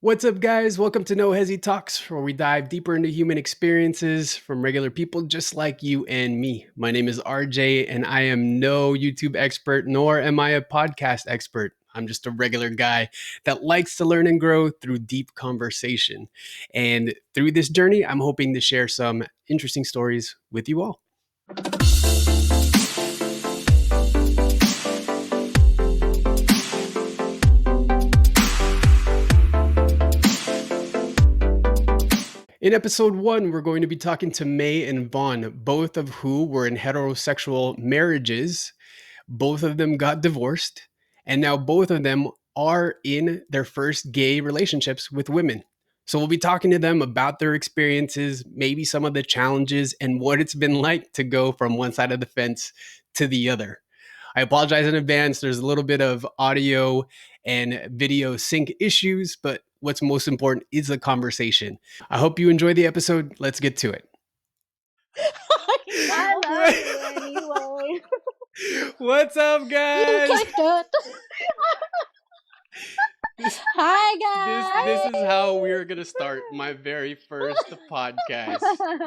What's up, guys? Welcome to H3ZZI Talks, where we dive deeper into human experiences from regular people just like you and me. My name is RJ, and I am no YouTube expert, nor am I a podcast expert. I'm just a regular guy that likes to learn and grow through deep conversation. And through this journey, I'm hoping to share some interesting stories with you all. In episode 1, we're going to be talking to Mae and Vonne, both of who were in heterosexual marriages. Both of them got divorced, and now both of them are in their first gay relationships with women. So we'll be talking to them about their experiences, maybe some of the challenges, and what it's been like to go from one side of the fence to the other. I apologize in advance. There's a little bit of audio and video sync issues, but what's most important is the conversation. I hope you enjoy the episode. Let's get to it. I love you anyway. What's up, guys? You clicked it. Hi, guys. This is how we're going to start my very first podcast.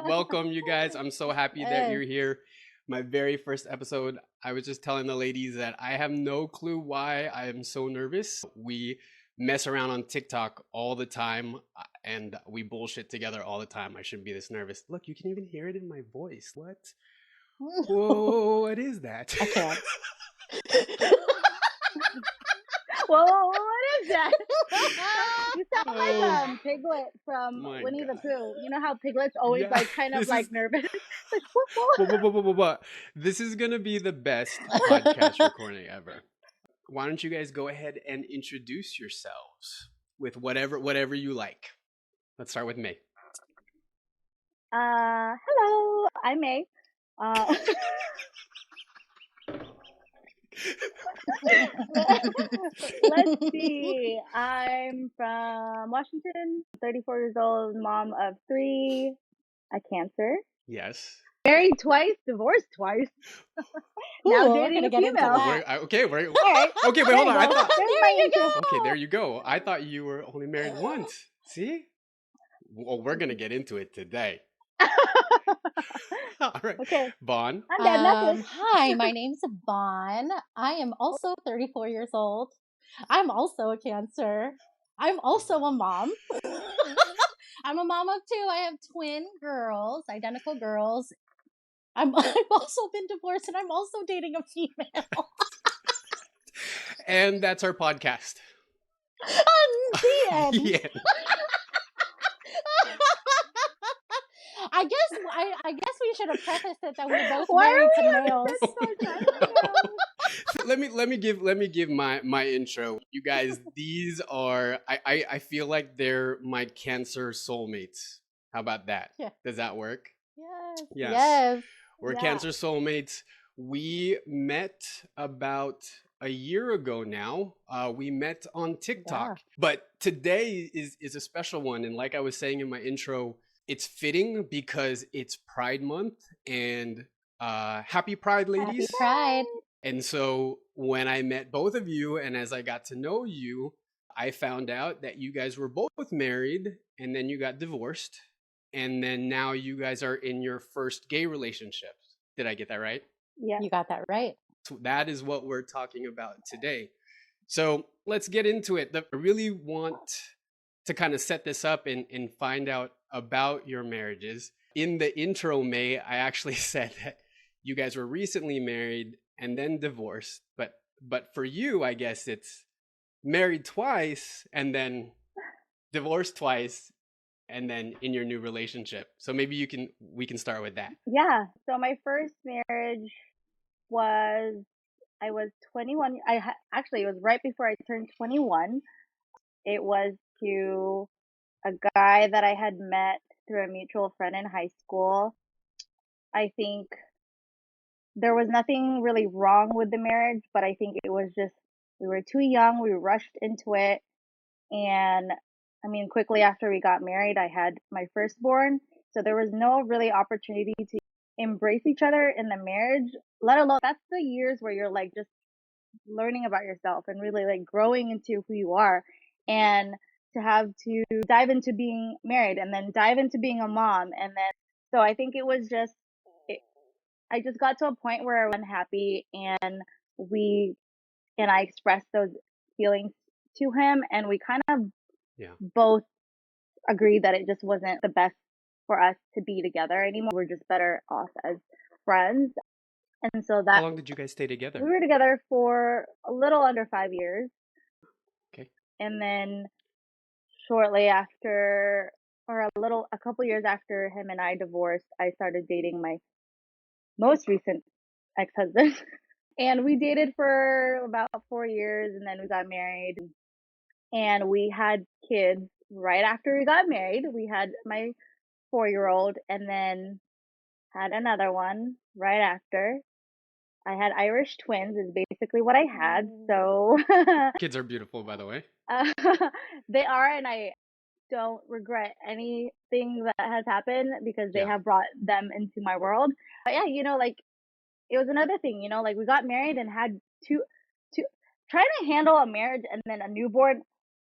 Welcome, you guys. I'm so happy that you're here. My very first episode. I was just telling the ladies that I have no clue why I am so nervous. We mess around on TikTok all the time and we bullshit together all the time. I shouldn't be this nervous. Look, you can even hear it in my voice. What? Whoa, what is that? I can't. Whoa, what is that? You sound like Piglet from Winnie the Pooh. You know how Piglet's always like nervous? This is going to be the best podcast recording ever. Why don't you guys go ahead and introduce yourselves with whatever you like. Let's start with Mae. Hello, I'm Mae. Let's see. I'm from Washington, 34 years old, mom of 3, a Cancer. Yes. Married twice, divorced twice. Now dating a female. Okay, wait, hold on. Okay, there you go. I thought you were only married once. See? Well, we're going to get into it today. All right. Okay. Vonne. Hi, my name's Vonne. I am also 34 years old. I'm also a Cancer. I'm also a mom. I'm a mom of 2. I have twin girls, identical girls. I've also been divorced, and I'm also dating a female. And that's our podcast. The end. Yeah. I guess we should have prefaced it that we're both married to males. Let me give my intro. You guys, these are I feel like they're my Cancer soulmates. How about that? Yeah. Does that work? Yes. We're Cancer soulmates. We met about a year ago now. We met on TikTok. But today is a special one. And like I was saying in my intro, it's fitting because it's Pride Month and happy Pride, ladies. Happy Pride. And so when I met both of you and as I got to know you, I found out that you guys were both married and then you got divorced. And then now you guys are in your first gay relationship. Did I get that right? Yeah. You got that right. So that is what we're talking about today. So let's get into it. I really want to kind of set this up and find out about your marriages. In the intro, Mae, I actually said that you guys were recently married and then divorced. But for you, I guess it's married twice and then divorced twice and then in your new relationship. So maybe we can start with that. Yeah. So my first marriage I was 21. Actually, it was right before I turned 21. It was to a guy that I had met through a mutual friend in high school. I think there was nothing really wrong with the marriage, but I think it was just, we were too young. We rushed into it. And I mean, quickly after we got married, I had my firstborn. So there was no really opportunity to embrace each other in the marriage, let alone that's the years where you're like just learning about yourself and really like growing into who you are. And to have to dive into being married and then dive into being a mom. And then, so I think it was just, it, I just got to a point where I was unhappy, and we, and I expressed those feelings to him, and we kind of Yeah. both agreed that it just wasn't the best for us to be together anymore. We're just better off as friends. And so How that long did you guys stay together? we were together for a little under 5 years. Okay. And then shortly after, or a couple years after him and I divorced, I started dating my most recent ex-husband. And we dated for about 4 years, and then we got married. And we had kids right after we got married. We had my 4-year-old, and then had another one right after. I had Irish twins, is basically what I had. So Kids are beautiful, by the way. uh, they are, and I don't regret anything that has happened because they Yeah. have brought them into my world. But yeah, like it was another thing, like we got married and had two, trying to handle a marriage and then a newborn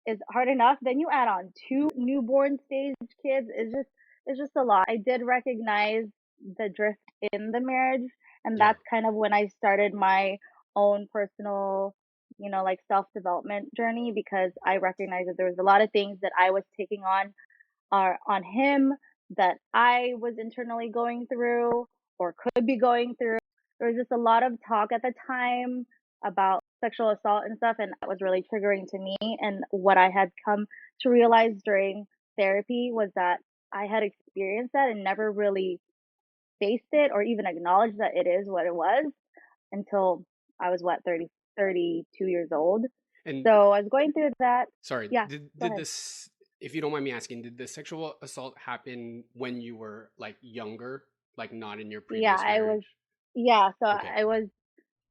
is hard enough. Then you add on two newborn stage kids. It's just a lot. I did recognize the drift in the marriage, and Yeah. that's kind of when I started my own personal, like self-development journey, because I recognized that there was a lot of things that I was taking on him that I was internally going through or could be going through. There was just a lot of talk at the time about sexual assault and stuff, and that was really triggering to me. And what I had come to realize during therapy was that I had experienced that and never really faced it or even acknowledged that it is what it was until I was 32 years old. And So I was going through that. sorry, Yeah, did go did ahead. this, if you don't mind me asking, did the sexual assault happen when you were like younger, like not in your Yeah, previous marriage? so Okay.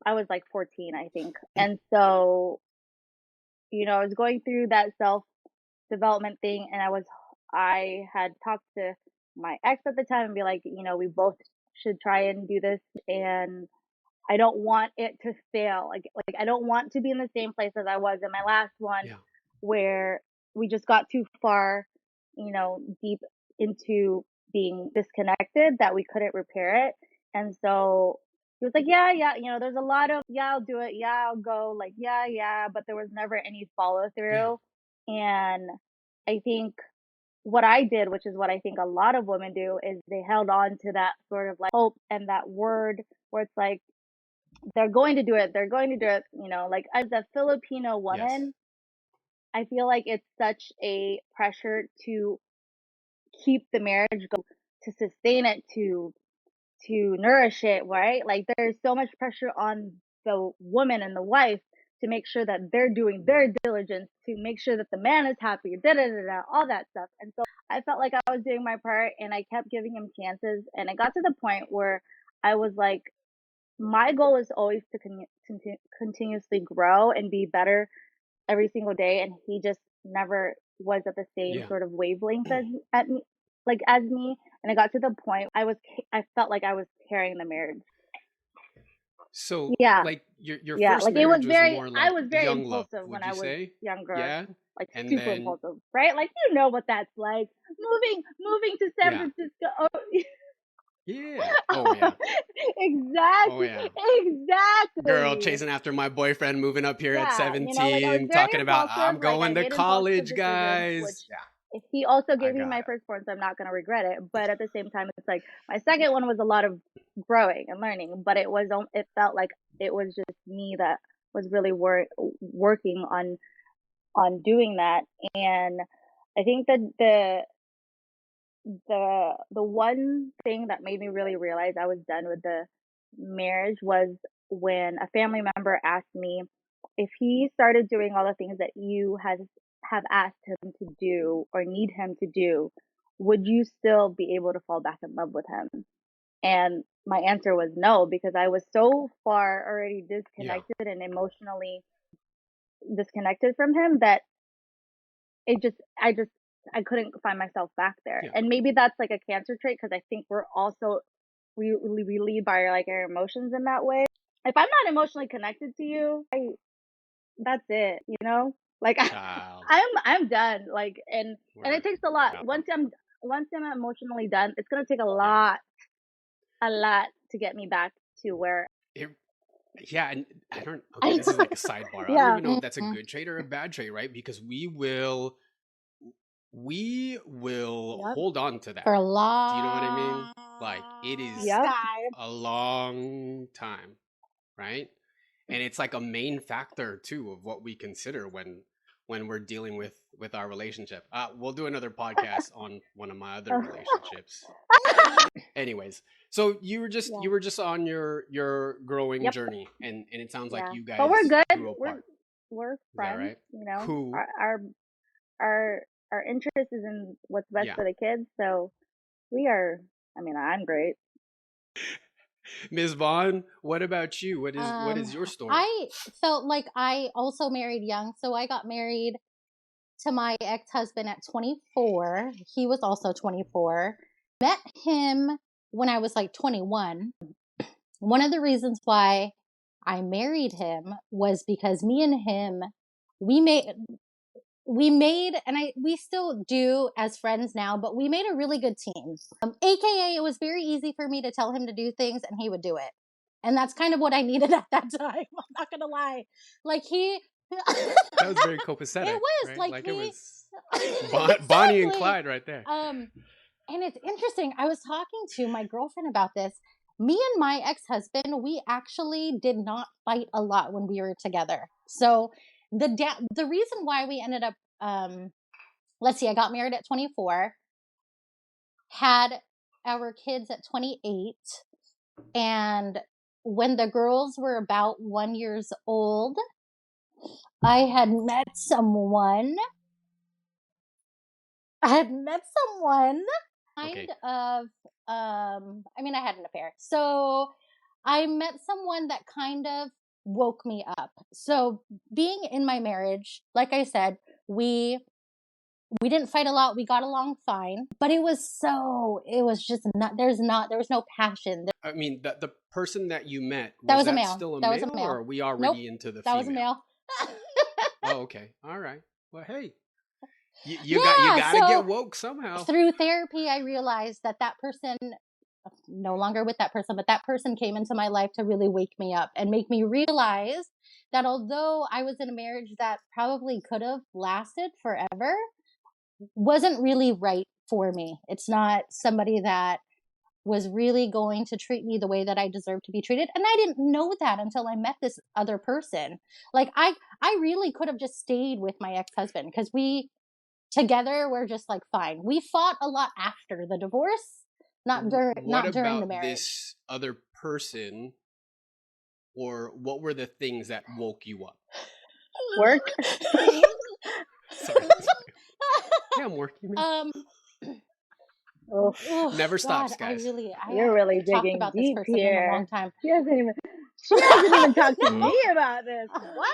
I was like 14, I think. And so, I was going through that self development thing, and I had talked to my ex at the time and be like, we both should try and do this, and I don't want it to fail. Like I don't want to be in the same place as I was in my last one, Yeah. where we just got too far, deep into being disconnected that we couldn't repair it. And so he was like, yeah, yeah, there's a lot of, yeah, I'll do it. Yeah, I'll go. Like, yeah, yeah. But there was never any follow Yeah. through. And I think what I did, which is what I think a lot of women do, is they held on to that sort of like hope and that word where it's like, they're going to do it. They're going to do it. Like as a Filipino Yes. woman, I feel like it's such a pressure to keep the marriage going, to sustain it, to nourish it, right? Like there's so much pressure on the woman and the wife to make sure that they're doing Yeah. their diligence to make sure that the man is happy, da da da da, all that stuff. And so I felt like I was doing my part, and I kept giving him chances, and it got to the point where I was like, my goal is always to continuously grow and be better every single day, and he just never was at the same Yeah. sort of wavelength as me. And it got to the point I felt like I was carrying the marriage. So Yeah, like your yeah. first Like it was marriage was very, more I like was very young love, impulsive when would I you was say? younger, Yeah. like And super then impulsive, right? Like what that's like. Moving to San yeah. Francisco. Oh, Yeah. Oh yeah. Oh exactly, yeah. Girl exactly. chasing after my boyfriend, moving up here at Yeah, like I was 17, very talking about I'm impulsive. Like I going to made impulsive college, decisions, which guys. Yeah, he also I gave me got my it. firstborn, so I'm not gonna regret it. But at the same time, it's like my second one was a lot of growing and learning, but it felt like it was just me that was really working on doing that. And I think that the one thing that made me really realize I was done with the marriage was when a family member asked me, if he started doing all the things that you have asked him to do or need him to do, would you still be able to fall back in love with him? And my answer was no, because I was so far already Yeah, disconnected and emotionally disconnected from him that it just I couldn't find myself back there. yeah. And maybe that's like a cancer trait, because I think we're also we lead by like our emotions in that way. If I'm not emotionally connected to you, that's it. Like Child. I'm done. Like and it Word. takes a lot. Child. Once I'm emotionally done, it's gonna take Yeah. a lot to get me back to where. It, yeah, and I don't. Okay, this is like a sidebar. I don't Yeah. even know if that's a Mhm. good trait or a bad trait, right? Because we will Yep. hold on to For that. a Do you know what I mean? long Like it is Yep. time. a long time, right? And it's like a main factor too of what we consider when we're dealing with our relationship. We'll do another podcast on one of my other relationships. Anyways, so Yeah. you were just on your growing Yep. journey, and it sounds like Yeah. you But we're guys good. grew apart. We're Is that friends. right? You know, Cool. our our interest is in what's best Yeah. for the kids. So we are. I mean, I'm great. Ms. Vaughn, what about you? What is your story? I felt like I also married young, so I got married to my ex-husband at 24. He was also 24. Met him when I was like 21. One of the reasons why I married him was because me and him we made and we still do as friends now, but we made a really good team. AKA it was very easy for me to tell him to do things and he would do it. And that's kind of what I needed at that time. I'm not gonna lie. Like he That was very it copacetic, was right? like Like it he was Bonnie and exactly. Clyde right there. And it's interesting. I was talking to my girlfriend about this. Me and my ex-husband, we actually did not fight a lot when we were together. So the reason why we ended up let's see, I got married at 24, had our kids at 28, and when the girls were about 1 years old, I had met someone. I had met someone kind Okay. of I mean I had an affair. So I met someone that kind of woke me up. So being in my marriage, like I said, we didn't fight a lot. We got along fine, but it was just not there was no passion. I mean, the person that you met, That was was a that male. still a That was a male or male. are we Nope. already into the That was a female? male. Oh, okay. All right. Well, hey, you Yeah, got to get so woke somehow. through therapy I realized that that person no longer with that person, but that person came into my life to really wake me up and make me realize that although I was in a marriage that probably could have lasted forever, wasn't really right for me. It's not somebody that was really going to treat me the way that I deserve to be treated. And I didn't know that until I met this other person. Like I really could have just stayed with my ex-husband because we together were just like fine. We fought a lot after the divorce, What not during the about marriage. this other person, or what were the things that woke you up? Work. Sorry. Yeah, I'm working, man. um Oh, oh Never God, stops, guys. I you're haven't really talked digging about this deep person in a long here. time. She hasn't even. She hasn't even talked to No. me about this. What?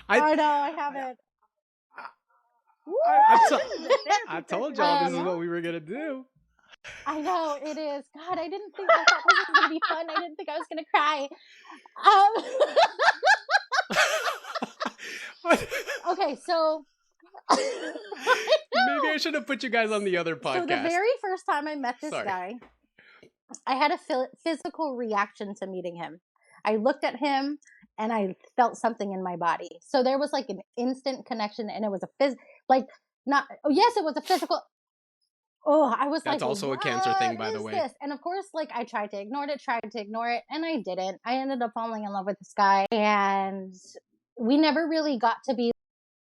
I I know I I, haven't. The I therapy told session y'all this is is Um, what we were gonna do. I know it is. God, I didn't think I thought this was gonna be fun. I didn't think I was gonna cry. Okay, so I Maybe I know. should have put you guys on the other So the podcast. very first time I met this Sorry. guy, I had a physical reaction to meeting him. I looked at him and I felt something in my body. So there was like an instant connection, and it was like not. Oh yes, it was a physical. Oh, I was That's like, also a Cancer what thing, by the is way. this? And of course, like I tried to ignore it, and I didn't. I ended up falling in love with this guy, and we never really got to be,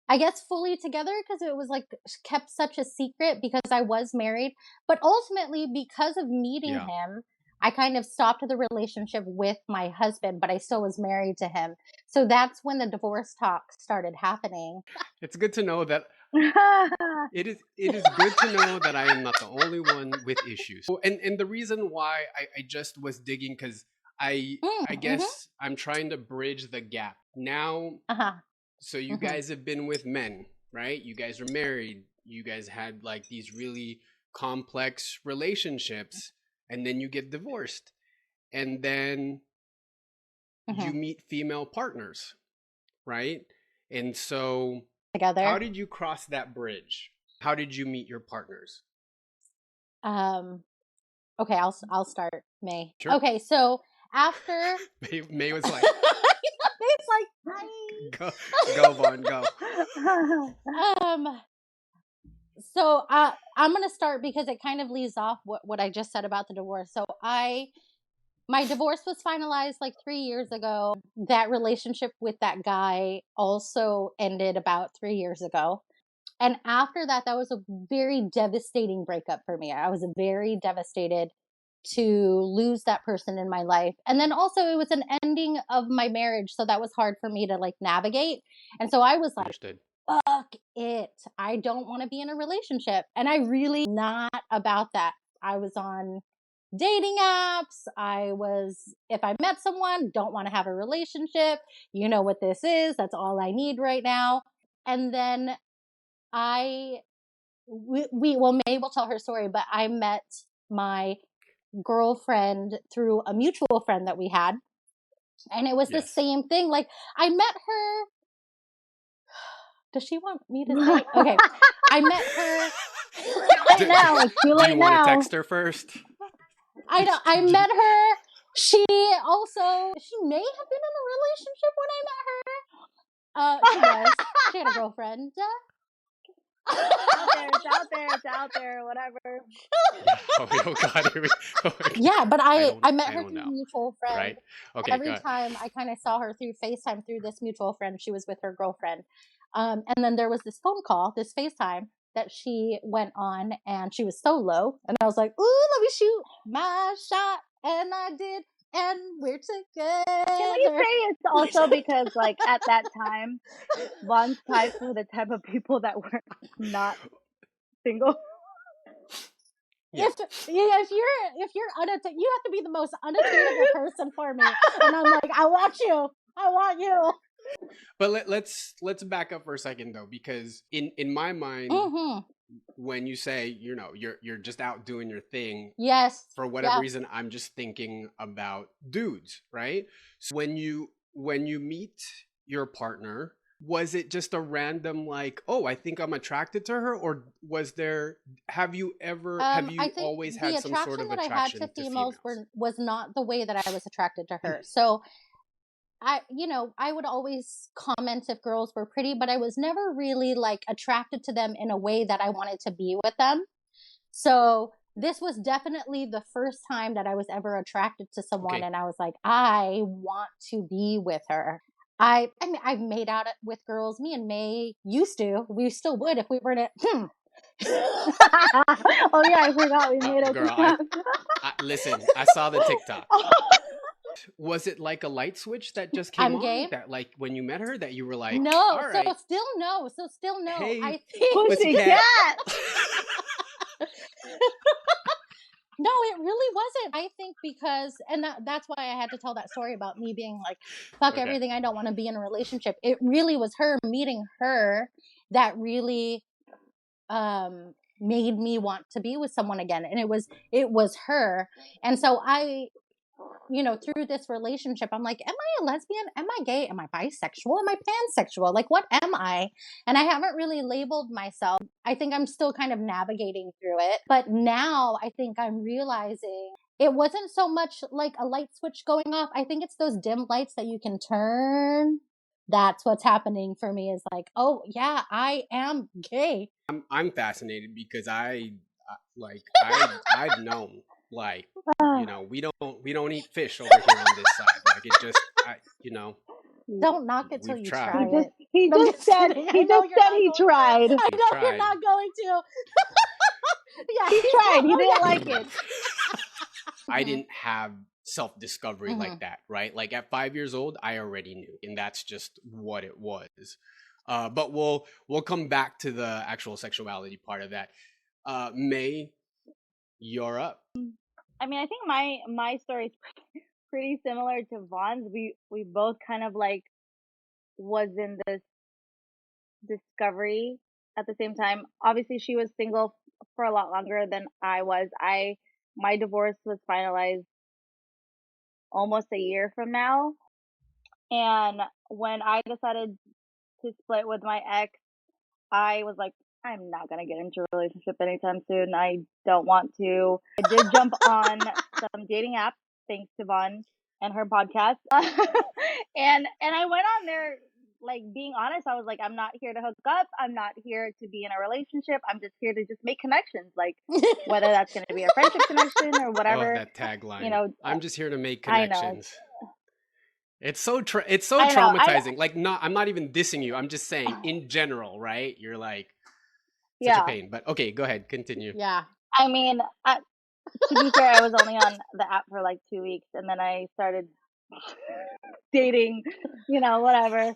I guess, fully together because it was like kept such a secret because I was married. But ultimately, because of meeting Yeah. him, I kind of stopped the relationship with my husband, but I still was married to him. So that's when the divorce talk started happening. It's good to know that work. it is good to know that I am not the only one with issues. And the reason why I just was digging, because I Mm-hmm. guess I'm trying to bridge the gap. Now, Uh-huh. so you Mm-hmm. guys have been with men, right? You guys are married. You guys had like these really complex relationships, and then you get divorced. And then you Mm-hmm. meet female partners, right? And so, together. how did you cross that bridge? How did you meet your partners? Okay, I'll start, May. Sure. Okay, so after May was like, it's like go, go, Vonne, go. um so I'm gonna start because it kind of leaves off what I just said about the divorce. So my divorce was finalized like 3 years ago. That relationship with that guy also ended about 3 years ago. And after that, that was a very devastating breakup for me. I was very devastated to lose that person in my life. And then also it was an ending of my marriage. So that was hard for me to like navigate. And so I was like, Understood. fuck it. I don't want to be in a relationship. And I really not about that. I was on dating apps. If I met someone, don't want to have a relationship. You know what this is. That's all I need right now. And then May will tell her story, but I met my girlfriend through a mutual friend that we had. And it was the Yes. same thing. Like, I met her. Does she want me to say? Okay. I met her. Right now, it's too Do late you want now. to text her first? I met her. She may have been in a relationship when I met her. She was. She had a girlfriend. It's out there, whatever. Oh God, here we go. Yeah, but I met her don't through a know. mutual friend. Right? Okay, Every go. time I kind of saw her through FaceTime through this mutual friend, she was with her girlfriend. And then there was this phone call, this FaceTime that she went on, and she was solo. And I was like, ooh, let me shoot my shot. And I did. And we're together. Can we say it's also because, like, at that time, Vonne's type were the type of people that were not single? Yeah. If you're unattainable, you have to be the most unattainable person for me. And I'm like, I want you. But let's back up for a second though, because in my mind, Mm-hmm. when you say you're just out doing your thing, Yes. for whatever reason, I'm just thinking about dudes, right? So when you meet your partner, was it just a random like, oh, I think I'm attracted to her, or have you I think always the had some sort attraction of that I had attraction to to females females? was not the way that I was attracted to her. So I would always comment if girls were pretty, but I was never really like attracted to them in a way that I wanted to be with them. So this was definitely the first time that I was ever attracted to someone, Okay. and I was like, I want to be with her. I mean, I've made out with girls. Me and May used to. We still would if we were in it. Oh yeah, I forgot we made a Girl, TikTok. listen, I saw the TikTok. Was it like a light switch that just came I'm on? gay. That like when you met her, that you were like, No, all so right, still no. So still no. hey, I think Pussycat. no, it really wasn't. I think because, and that's why I had to tell that story about me being like, fuck Okay. everything. I don't want to be in a relationship. It really was her meeting her that really made me want to be with someone again. And it was her. And so through this relationship, I'm like, am I a lesbian? Am I gay? Am I bisexual? Am I pansexual? Like, what am I? And I haven't really labeled myself. I think I'm still kind of navigating through it. But now I think I'm realizing it wasn't so much like a light switch going off. I think it's those dim lights that you can turn. That's what's happening for me, is like, oh yeah, I am gay. I'm fascinated because I've known, like, we don't eat fish over here on this side. Like, it just, Don't knock it till we've you tried. try it. He I'm just said kidding. he I know just you're said not he going to. tried. I We've know tried. you're not going to. Yeah, He tried. He oh, didn't yeah. like it. I didn't have self-discovery Mhm. like that, right? Like at 5 years old, I already knew, and that's just what it was. But we'll come back to the actual sexuality part of that. May, you're up. I mean, I think my story is pretty similar to Von's. We both kind of like was in this discovery at the same time. Obviously, she was single for a lot longer than I was. My divorce was finalized almost a year from now. And when I decided to split with my ex, I was like, I'm not gonna get into a relationship anytime soon. I don't want to. I did jump on some dating apps thanks to Vonne and her podcast. And I went on there like being honest. I was like, I'm not here to hook up. I'm not here to be in a relationship. I'm just here to just make connections. Like whether that's gonna be a friendship connection or Oh, whatever. that tagline. You know, I'm just here to make I know. connections. It's so it's so I know. traumatizing. Like, I'm not even dissing you. I'm just saying in general, right? You're like such a Yeah. pain. But okay, go ahead, continue. Yeah. I mean, to be fair, I was only on the app for like 2 weeks, and then I started dating, you know, whatever.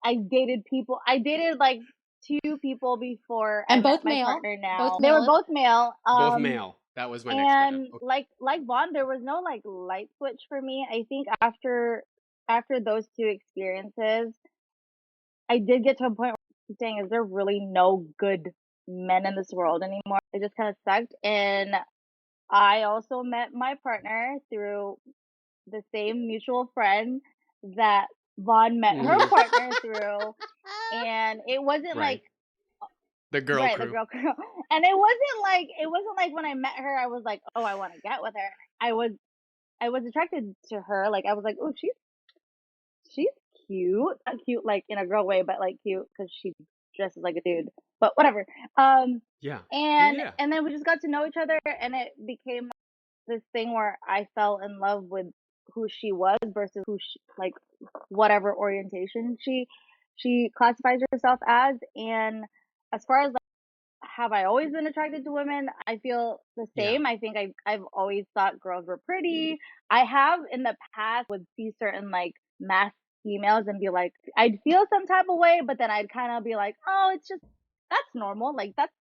I dated people. I dated like 2 people before I And met both my male. partner now. Both They were male. both male. Both male. That was my next question. And Okay. like Vonne, there was no like light switch for me. I think after those 2 experiences, I did get to a point where I'm saying, is there really no good men in this world anymore? It just kind of sucked. And I also met my partner through the same mutual friend that Vonne met her Mhm. partner through. And it wasn't Right. like The girl right, crew. the girl crew. And it wasn't like when I met her I was like, oh, I want to get with her. I was attracted to her. Like I was like, oh, she's cute. Not cute like in a girl way, but like cute because she dresses like a dude. But whatever. Yeah. And Yeah. and then we just got to know each other, and it became this thing where I fell in love with who she was versus who she, like whatever orientation she classifies herself as. And as far as like, have I always been attracted to women? I feel the Yeah. same. I think I've always thought girls were pretty. I have in the past would see certain like masked females and be like, I'd feel some type of way, but then I'd kind of be like, oh, it's just that's normal. Like that's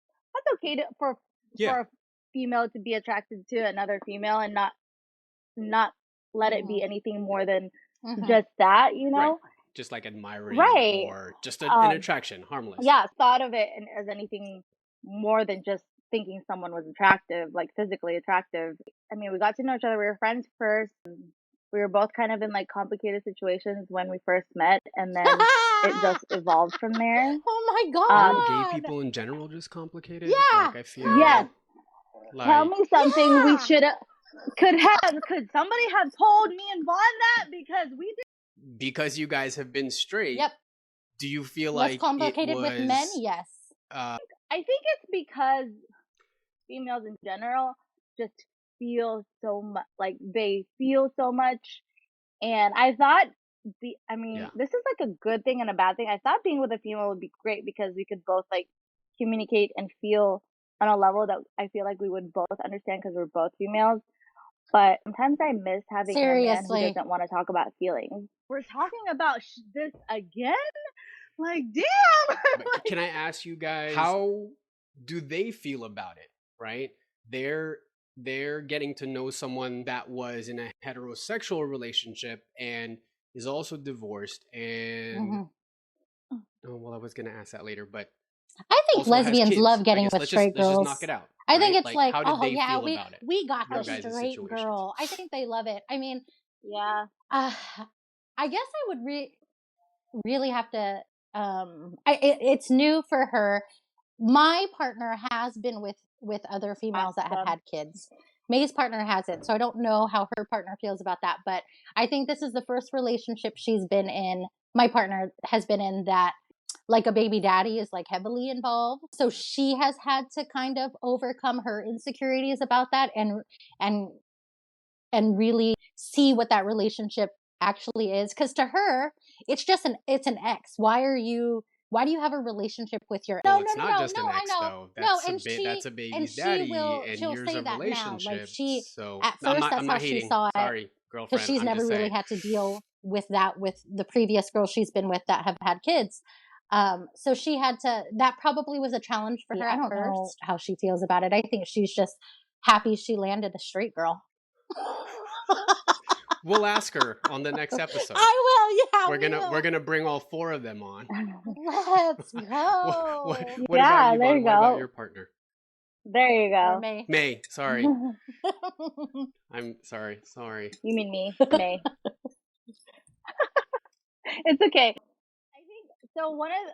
okay for Yeah. a female to be attracted to another female and not let it be anything more than just that, you Right. know? Just like admiring Right. or just an attraction, harmless. Yeah, thought of it as anything more than just thinking someone was attractive, like physically attractive. I mean, we got to know each other. We were friends first. We were both kind of in like complicated situations when we first met, and then it just evolved from there. Oh my god. Aren't gay people in general just complicated? Yeah. Like I feel Yes. like Tell me something we Yeah. could somebody have told me and Vonne that, because we did. because you guys have been straight. Yep. Do you feel Less like complicated it was, with men? Yes. I think it's because females in general just feel so much, like they feel so much. And I thought Yeah. this is like a good thing and a bad thing. I thought being with a female would be great because we could both like communicate and feel on a level that I feel like we would both understand because we're both females. But sometimes I miss having a man who Seriously. doesn't want to talk about feelings. We're talking about this again? Like, damn! But can I ask you guys, how do they feel about it? Right? They're getting to know someone that was in a heterosexual relationship and is also divorced. And oh, well, I was gonna ask that later, but I think also has lesbians kids. love I getting guess with let's straight just girls. knock it out. I think right? it's like, how did oh they yeah, feel about it? we got Your the guys' straight situations. girl. I think they love it. I mean, Yeah. I guess I would really have to. It's new for her. My partner has been with other females that have had kids. Mae's partner hasn't, so I don't know how her partner feels about that. But I think this is the first relationship she's been in. My partner has been in that, like, a baby daddy is like heavily involved. So she has had to kind of overcome her insecurities about that and really see what that relationship actually is. Because to her, it's an ex. Why do you have a relationship with your? Well, it's not just an ex, though. That's that's a and baby's she daddy and she'll years say of that now. Like relationship. So at I'm first not that's how she hating. saw it, Sorry, because girlfriend. she's I'm never just really saying. had to deal with that with the previous girls she's been with that have had kids. So she had to. That probably was a challenge for her. I don't know how she feels about it. I think she's just happy she landed a straight girl. We'll ask her on the next episode. I will. Yeah, we're gonna bring all 4 of them on. Let's go. What about you, there Vonne? you What about go. your partner? There you Or go. Mae. Sorry. I'm sorry. You mean me, Mae. It's okay. I think So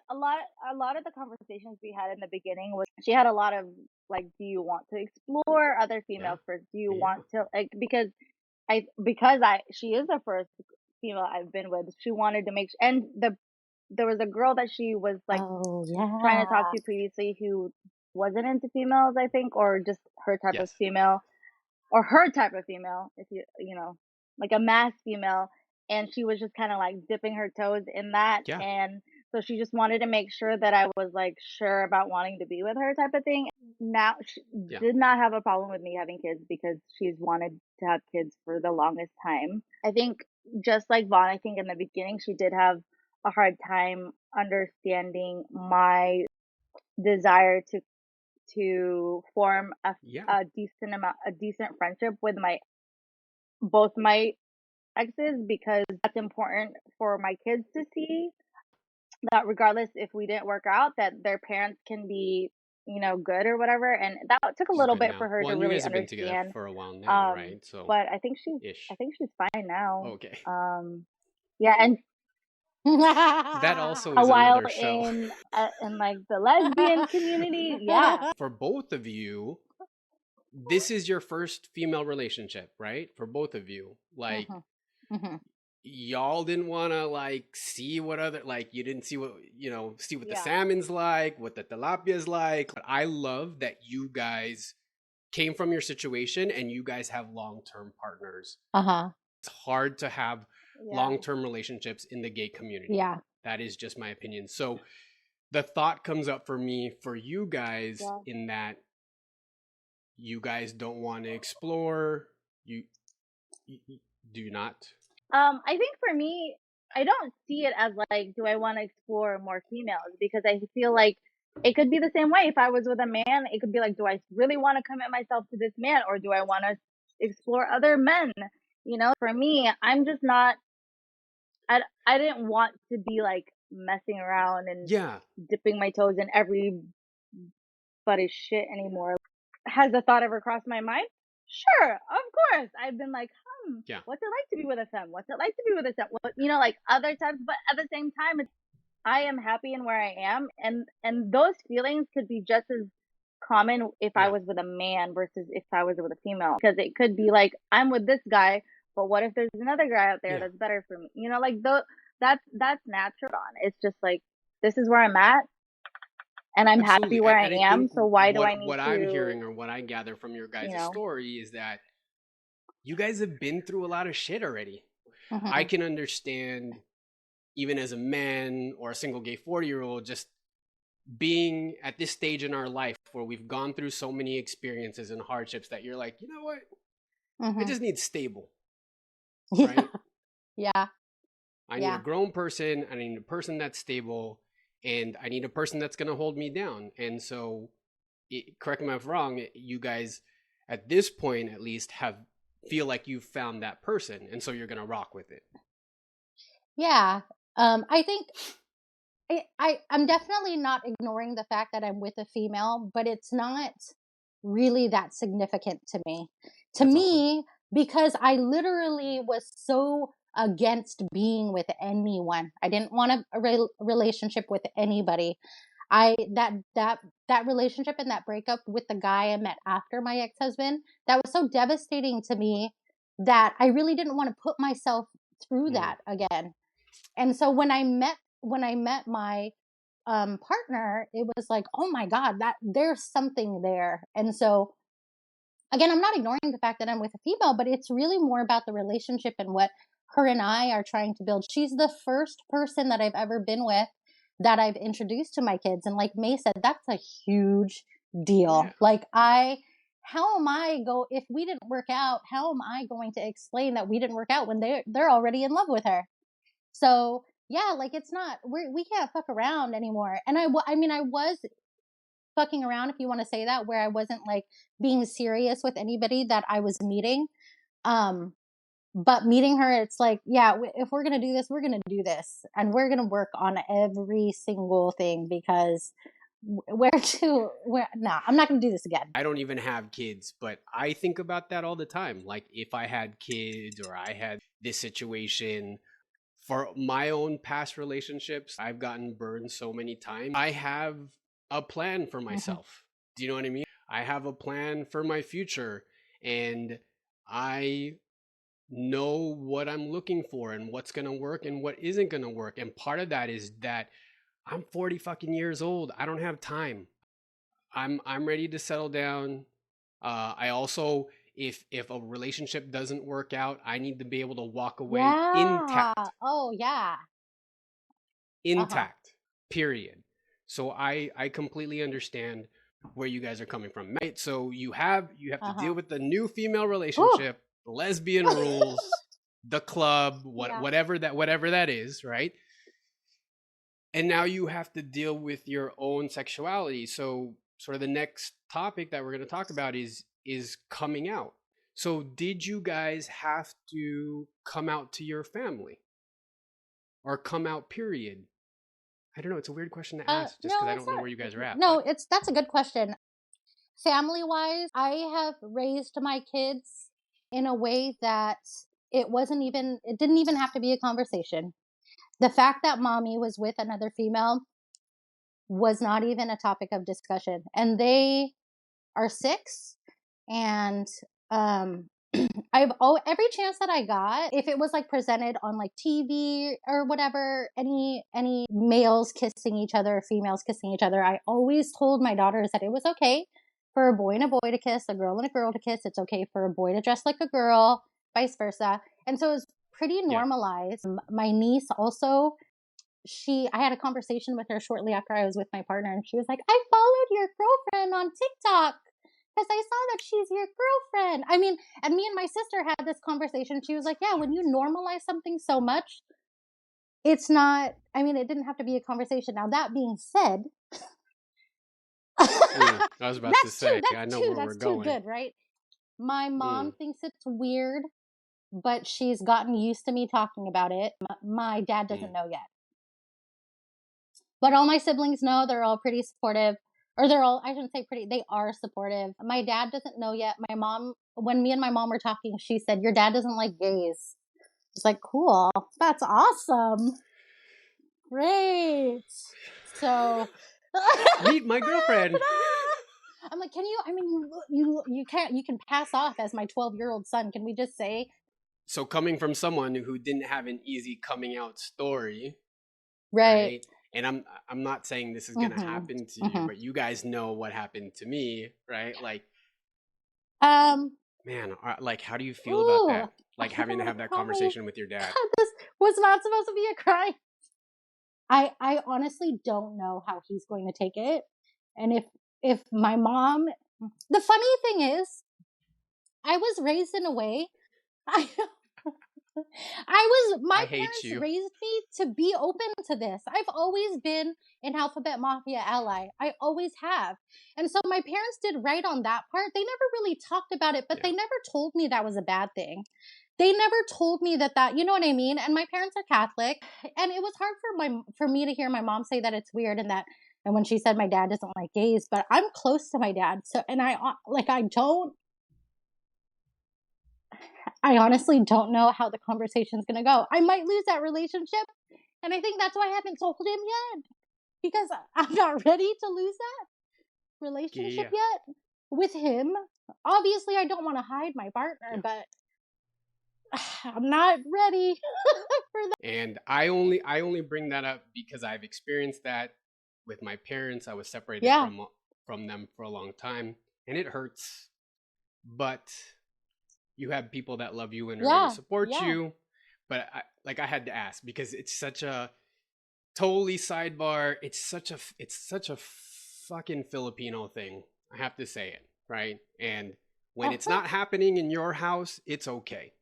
a lot of the conversations we had in the beginning was she had a lot of like, do you want to explore other Yeah. females first? Do you Yeah. want to like because I she is the first female I've been with. She wanted to make and there was a girl that she was like Oh trying to talk yeah. to previously who wasn't into females, I think, or just her type of Yes. female or her type of female, if you know, like a mass female, and she was just kind of like dipping her toes in that, Yeah. and so she just wanted to make sure that I was like sure about wanting to be with her type of thing. Now she Yeah. did not have a problem with me having kids because she's wanted to have kids for the longest time. I think just like Vaughn, I think in the beginning she did have a hard time understanding my desire to form Yeah. a decent friendship with both my exes because that's important for my kids to see that regardless if we didn't work out that their parents can be, good or whatever, and that took a She's little good bit for now. her Well, to and you really guys have been together understand. for a while now, um right? So but I ish. think she's fine now. Okay. Yeah, and That also a is while another show. in like the lesbian community, yeah. For both of you, this is your first female relationship, right? For both of you. Like Mhm, mhm. y'all didn't want to like see what other like you didn't see what see what the Yeah. salmon's like, what the tilapia's like. But I love that you guys came from your situation and you guys have long-term partners. Uh-huh. It's hard to have Yeah. long-term relationships in the gay community. Yeah. That is just my opinion. So the thought comes up for me for you guys Yeah. in that you guys don't want to explore. You do not. I think for me, I don't see it as like, do I want to explore more females? Because I feel like it could be the same way if I was with a man. It could be like, do I really want to commit myself to this man, or do I want to explore other men? For me, I'm just not. I didn't want to be like messing around and Yeah. dipping my toes in everybody's shit anymore. Has the thought ever crossed my mind? Sure, of course. I've been like, Yeah. what's it like to be with a femme? What's it like to be with a femme? What, like other times, but at the same time, I am happy in where I am, and those feelings could be just as common if I Yeah. was with a man versus if I was with a female, because it could be like I'm with this guy, but what if there's another guy out there Yeah. that's better for me? Like that's natural. It's just like this is where I'm at, and I'm happy Absolutely. where And I I am. think So why do I need what I'm to, hearing or what I gather from your you guys' know? story is that you guys have been through a lot of shit already. I Mhm. can understand even as a man or a single gay 40-year-old just being at this stage in our life where we've gone through so many experiences and hardships that you're like, you know what? I Mhm. just need stable, Yeah. right? Yeah. I need a Yeah. grown person. I need a person that's stable, and I need a person that's going to hold me down. And so, correct me if I'm wrong, you guys at this point at least have feel like you've found that person, and so you're going to rock with it. Yeah. I think I'm definitely not ignoring the fact that I'm with a female, but it's not really that significant to me. To That's awesome. me, because I literally was so against being with anyone. I didn't want relationship with anybody. I that relationship and that breakup with the guy I met after my ex-husband, that was so devastating to me that I really didn't want to put myself through that again. And so when I met my partner, it was like, oh my God, that there's something there. And so again, I'm not ignoring the fact that I'm with a female, but it's really more about the relationship and what her and I are trying to build. She's the first person that I've ever been with that I've introduced to my kids. And like May said, that's a huge deal. Yeah. Like how am I if we didn't work out, how am I going to explain that we didn't work out when they're already in love with her? So yeah, like it's not we can't fuck around anymore. And I mean I was fucking around, if you want to say that, where I wasn't like being serious with anybody that I was meeting. Um, but meeting her, it's like, yeah, if we're gonna do this, we're gonna do this, and we're gonna work on every single thing because no, I'm not gonna do this again. I don't even have kids, but I think about that all the time. Like if I had kids or I had this situation, For my own past relationships, I've gotten burned so many times. I have a plan for Mhm. myself. Do you know what I mean? I have a plan for my future, and I know what I'm looking for and what's going to work and what isn't going to work. And part of that is that I'm 40 fucking years old. I don't have time. I'm ready to settle down. I also, if a relationship doesn't work out, I need to be able to walk away Yeah. intact. Oh, yeah. Uh-huh. Intact. Period. So I completely understand where you guys are coming from. Right? So you have to deal Uh-huh. with the new female Whew. relationship, lesbian rules, the club, Yeah. whatever that is, right? And now you have to deal with your own sexuality. So sort of the next topic that we're going to talk about is coming out. So did you guys have to come out to your family or come out period? I don't know, it's a weird question to ask just cuz No, I it's don't know not. where you guys are at, No, but that's a good question. Family wise, I have raised my kids in a way that it didn't even have to be a conversation. The fact that mommy was with another female was not even a topic of discussion. And they are 6, and um every chance that I got, if it was like presented on like TV or whatever, any males kissing each other, females kissing each other, I always told my daughters that it was okay for a boy and a boy to kiss, a girl and a girl to kiss. It's okay for a boy to dress like a girl, vice versa. And so it was pretty yeah. normalized. My niece also, I had a conversation with her shortly after I was with my partner, and she was like, I followed your girlfriend on TikTok because I saw that she's your girlfriend. I mean, and me and my sister had this conversation. She was like, yeah, when you normalize something so much, it's not, I mean, it didn't have to be a conversation. Now, that being said, I was about to say, I know where we're that's too going. good, right? My mom Mm, thinks it's weird, but she's gotten used to me talking about it. My dad doesn't mm. know yet. But all my siblings know. They're all pretty supportive. Or they're all, I shouldn't say pretty, they are supportive. My dad doesn't know yet. My mom, when me and my mom were talking, she said, your dad doesn't like gays. It's like, cool. That's awesome. Great. So Meet my girlfriend. I'm like, can you, I mean, you can't, you can pass off as my 12-year-old son. Can we just say, So coming from someone who didn't have an easy coming out story, right? right? And I'm not saying this is gonna Mm-hmm. happen to you, Mm-hmm. but you guys know what happened to me, right? Like, Um, man, like, how do you feel about ooh, that? I Like don't having to want to have that cry. conversation with your dad. God, this was not supposed to be a cry. I honestly don't know how he's going to take it. And if my mom, the funny thing is, I was raised in a way, I my I hate parents you. raised me to be open to this. I've always been an Alphabet Mafia ally. I always have. And so my parents did right on that part. They never really talked about it, but Yeah, they never told me that was a bad thing. They never told me that, you know what I mean? And my parents are Catholic, and it was hard for me to hear my mom say that it's weird, and when she said my dad doesn't like gays, but I'm close to my dad. So, and I honestly don't know how the conversation's going to go. I might lose that relationship, and I think that's why I haven't told him yet, because I'm not ready to lose that relationship yeah, yet with him. Obviously, I don't want to hide my partner, yeah. but I'm not ready for that. And I only bring that up because I've experienced that with my parents. I was separated Yeah, from them for a long time, and it hurts. But you have people that love you and are going to yeah, support yeah. you. But I had to ask because it's such a totally sidebar. It's such a fucking Filipino thing. I have to say it, right? And when it's not happening in your house, it's okay,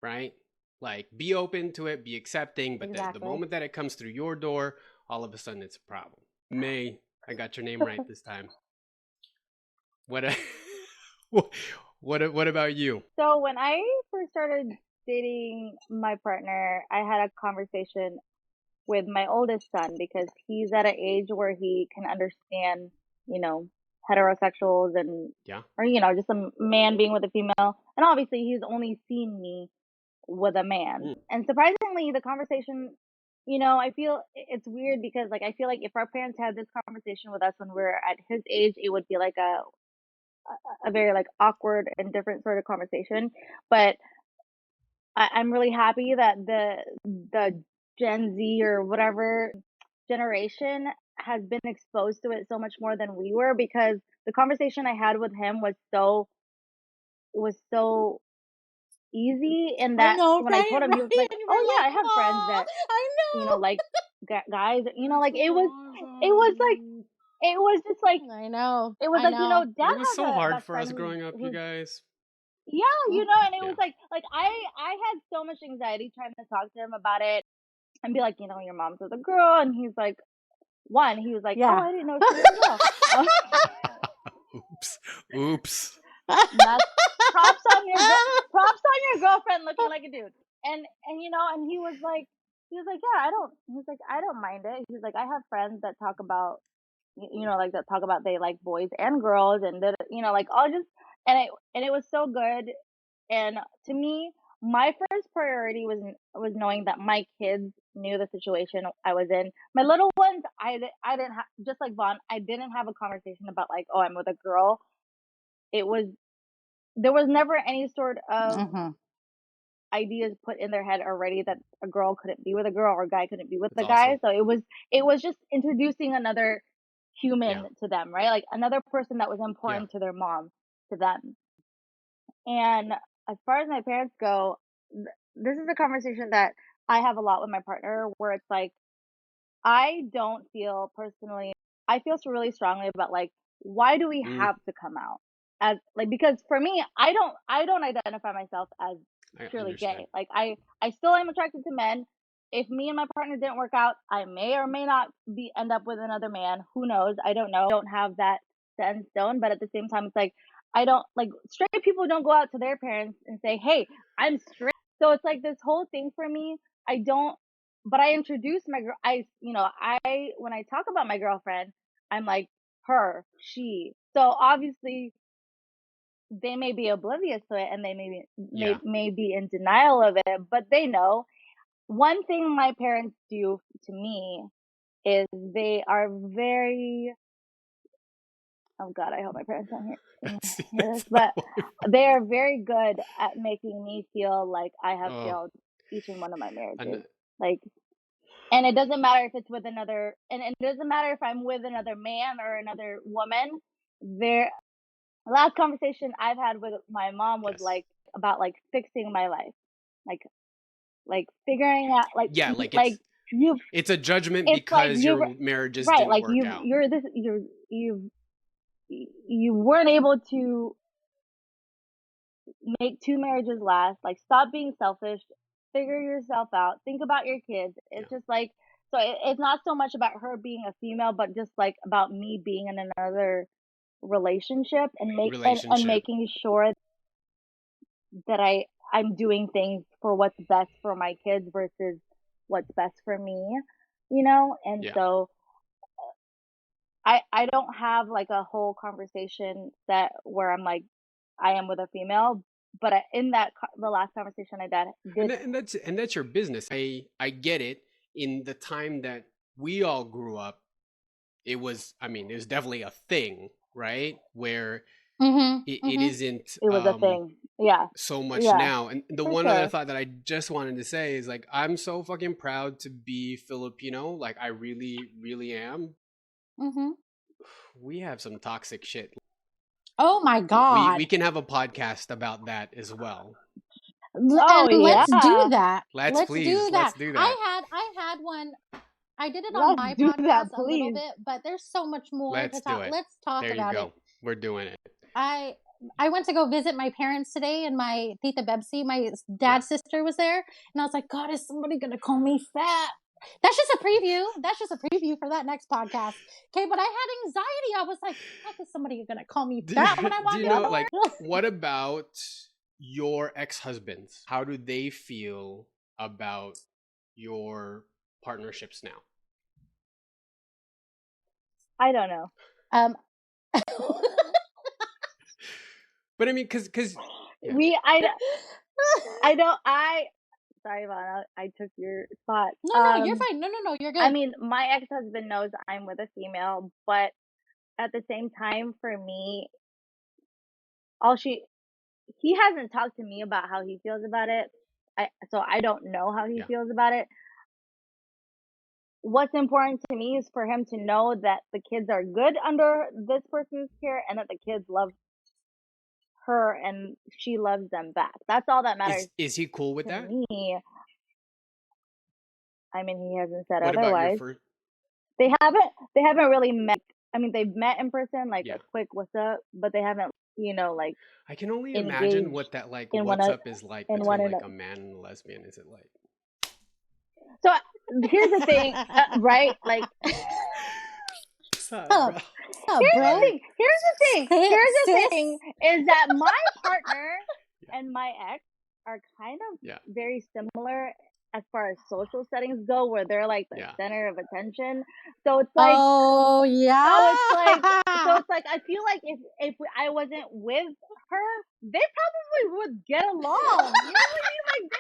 right? Like be open to it, be accepting, but the Exactly. moment that it comes through your door, all of a sudden it's a problem. May, I got your name right this time. What what about you? So when I first started dating my partner, I had a conversation with my oldest son because he's at an age where he can understand, you know, heterosexuals and, Yeah. or, just a man being with a female. And obviously he's only seen me with a man. And surprisingly, the conversation, I feel it's weird because like I feel like if our parents had this conversation with us when we are at his age, it would be like a very like awkward and different sort of conversation. But I'm really happy that the Gen Z or whatever generation has been exposed to it so much more than we were, because the conversation I had with him was so easy, in I that know, when I right? told him, he was like, And you "Oh were yeah, like, I have friends "Aw, that, I know." like guys, like it was like it was just like I know. it was I like, know. dad It was has so a hard best for friend us growing up, you who's guys. yeah, and it Yeah. was like I had so much anxiety trying to talk to him about it and be like, your mom's with a girl, and he's like, he was like, "Oh, Yeah. I didn't know she was a girl." Oops. That's props on your girlfriend looking like a dude. And yeah, I don't mind it. He's like, I have friends that talk about, like that talk about they like boys and girls, and that, like all just, and it was so good. And to me, my first priority was knowing that my kids knew the situation I was in. My little ones, I didn't have, just like Vaughn, I didn't have a conversation about like, oh, I'm with a girl. It was There was never any sort of Mhm. ideas put in their head already that a girl couldn't be with a girl or a guy couldn't be with That's a guy. awesome. So it was just introducing another Yeah. human to them, right? Like another person that was Yeah. important to their mom, to them. And as far as my parents go, this is a conversation that I have a lot with my partner, where it's like, I don't feel personally, I feel so really strongly about like, why do we have to come out as like, because for me, I don't identify myself as I purely understand. gay. Like I still am attracted to men. If me and my partner didn't work out, I may or may not end up with another man. Who knows? I don't know. I don't have that set in stone, but at the same time, it's like, I don't like, straight people don't go out to their parents and say, "Hey, I'm straight." So it's like this whole thing for me. I don't but I introduce my girl. I when I talk about my girlfriend, I'm like her, she. So obviously they may be oblivious to it, and they Yeah. may be in denial of it, but they know. One thing my parents do to me is they are very, oh God, I hope my parents don't See, hear this, that's but how I they are very good at making me feel like I have Oh, failed each and one of my marriages. and Like, and it doesn't matter if it's with another, and it doesn't matter if I'm with another man or another woman. There, the last conversation I've had with my mom was yes. like about like fixing my life, like figuring out Yeah, like like you've it's a judgment it's like because you've your marriages right, didn't like work out. you weren't able to make two marriages last. Like, stop being selfish, figure yourself out, think about your kids. Yeah. It's just like, so it's not so much about her being a female, but just like about me being in another relationship, and Relationship. making sure that I'm doing things for what's best for my kids versus what's best for me, And Yeah. so I don't have like a whole conversation that where I'm like, I am with a female, but in the last conversation I did. And that's your business. I get it. In the time that we all grew up, it was definitely a thing, right? Where Mhm. it Mhm. isn't It was a thing. Yeah. so much Yeah, now. And the for one other sure. thought that I just wanted to say is like, I'm so fucking proud to be Filipino. Like, I really, really am. Mhm. We have some toxic shit. Oh my We god. can have a podcast about that as well. Oh And let's do yeah. that. Let's Let's do please, let's that. do I that. had I had one. I did it on Let's my do podcast that, a little please. bit, but there's so much more to Let's do talk. it. Let's talk There you about it. go. We're doing it. I I went to go visit my parents today, and my Tita Bebsi, my Yeah. dad's sister, was there, and I was like, God, is somebody gonna call me fat? That's just a preview. That's just a preview for that next podcast. Okay, but I had anxiety. I was like, fuck, is somebody gonna call me Do, fat when I do walk you in the know, Yep. like, door? what about your ex-husbands? How do they feel about your partnerships now? I don't know. um, But I mean, cause yeah, I don't. sorry, Vonna, I took your spot. No, you're fine. No, you're good. I mean, my ex-husband knows I'm with a female, but at the same time, for me, he hasn't talked to me about how he feels about it. So I don't know how he Yeah. feels about it. What's important to me is for him to know that the kids are good under this person's care and that the kids love her and she loves them back. That's all that matters Is he cool with to that? me. I mean, he hasn't said What about your otherwise. first? They haven't really met. I mean, they've met in person, like Yeah. a quick "what's up," but they haven't, like I can only engaged imagine what that like in what's one up is like in between one like another. a man and a lesbian. Is it like? So here's the thing, right? Like, Sorry, Oh, bro. oh, here's bro. the thing. Here's the thing is that my partner and my ex are kind of very similar as far as social settings go, where they're like the center of attention. So it's like, oh yeah. So it's like I feel like if I wasn't with her, they probably would get along. You know what I mean? Like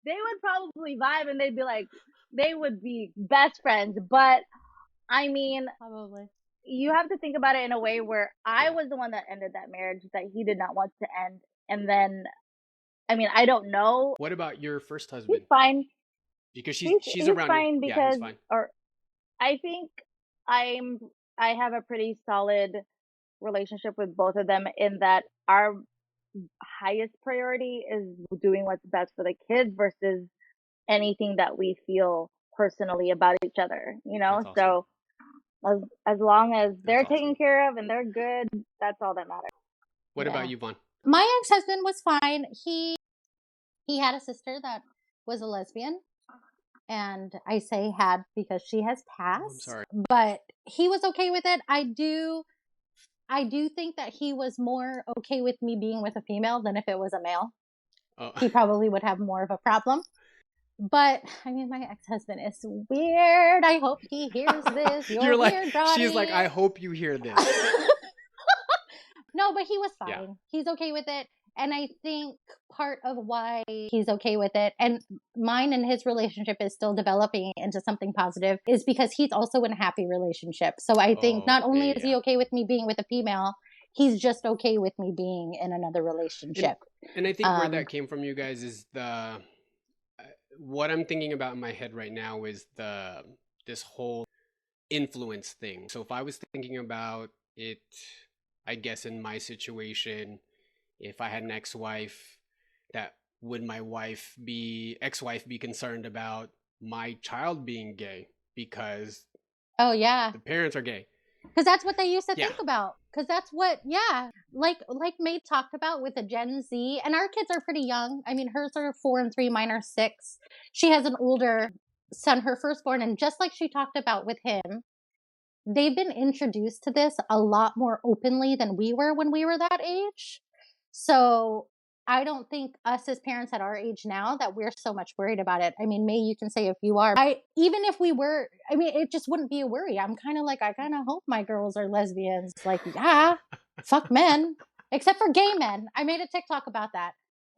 they would probably vibe and they'd be like, they would be best friends. But I mean, probably. You have to think about it in a way where I was the one that ended that marriage that he did not want to end. And then, I mean, I don't know. What about your first husband? He's fine. Because she's He's around. fine because, he's fine. or I think I have a pretty solid relationship with both of them in that our highest priority is doing what's best for the kids versus anything that we feel personally about each other, That's awesome. So as long as they're taken care of and they're good, that's all that matters. What about you, Vonne? My ex-husband was fine. He had a sister that was a lesbian, and I say had because she has passed. I'm sorry. But he was okay with it. I do think that he was more okay with me being with a female than if it was a male. Oh. He probably would have more of a problem. But I mean, my ex-husband is weird. I hope he hears this. You're like, weird, Brody. she's like, I hope you hear this. No, but he was fine. Yeah. He's okay with it. And I think part of why he's okay with it, and mine and his relationship is still developing into something positive, is because he's also in a happy relationship. So I think not only is he okay with me being with a female, he's just okay with me being in another relationship. And I think where that came from, you guys, is what I'm thinking about in my head right now is this whole influence thing. So if I was thinking about it, I guess in my situation, if I had an ex-wife, would my ex-wife be concerned about my child being gay because the parents are gay? Because that's what they used to think about. Because that's what, like Mae talked about with the Gen Z, and our kids are pretty young. I mean, hers are 4 and 3, mine are 6. She has an older son, her firstborn, and just like she talked about with him, they've been introduced to this a lot more openly than we were when we were that age. So I don't think us as parents at our age now that we're so much worried about it. I mean, Mae, you can say if you are. Even if we were, I mean, it just wouldn't be a worry. I'm kind of like, I kind of hope my girls are lesbians. Like, fuck men. Except for gay men. I made a TikTok about that.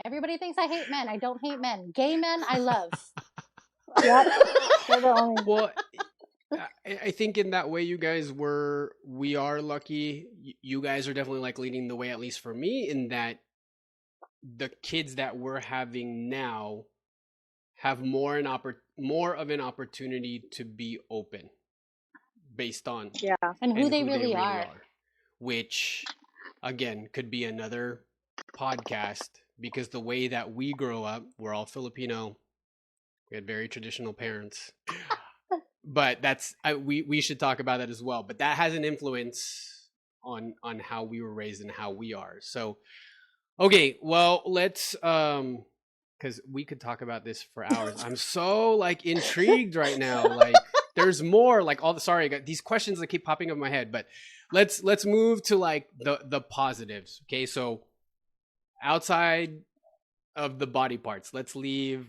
Everybody thinks I hate men. I don't hate men. Gay men, I love. Yep. Well, I think in that way, you guys we are lucky. You guys are definitely like leading the way, at least for me, in that the kids that we're having now have more of an opportunity to be open based on and who they really are. Which again could be another podcast, because the way that we grow up, we're all Filipino. We had very traditional parents. But we should talk about that as well. But that has an influence on how we were raised and how we are. So, okay, well, let's because we could talk about this for hours. I'm so like intrigued right now. Like, there's more. Like sorry, I got these questions that keep popping up in my head. But let's move to like the positives. Okay, so outside of the body parts, let's leave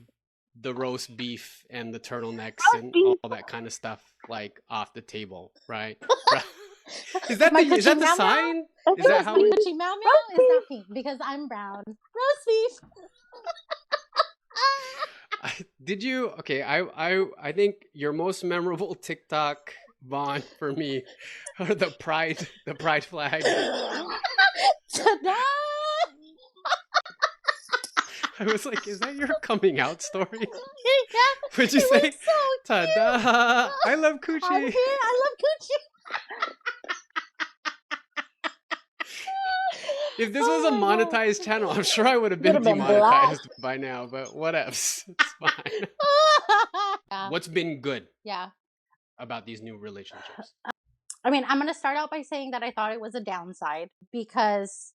the roast beef and the turtlenecks and all that kind of stuff like off the table, right? Is that the sign? Is that how we? Coochie meow meow is not pink because I'm brown. Roast beef. Did you? Okay, I think your most memorable TikTok, Vaughn, for me, are the pride flag. Ta-da! I was like, is that your coming out story? Yeah, Would you it was say, so cute. "Ta-da! I love I'm coochie"? here. I love If coochie. this was a Oh my god. monetized channel, I'm sure I would have Would been have been black. demonetized by now. But whatevs, it's fine. Yeah. What's been good Yeah. about these new relationships? I mean, I'm going to start out by saying that I thought it was a downside because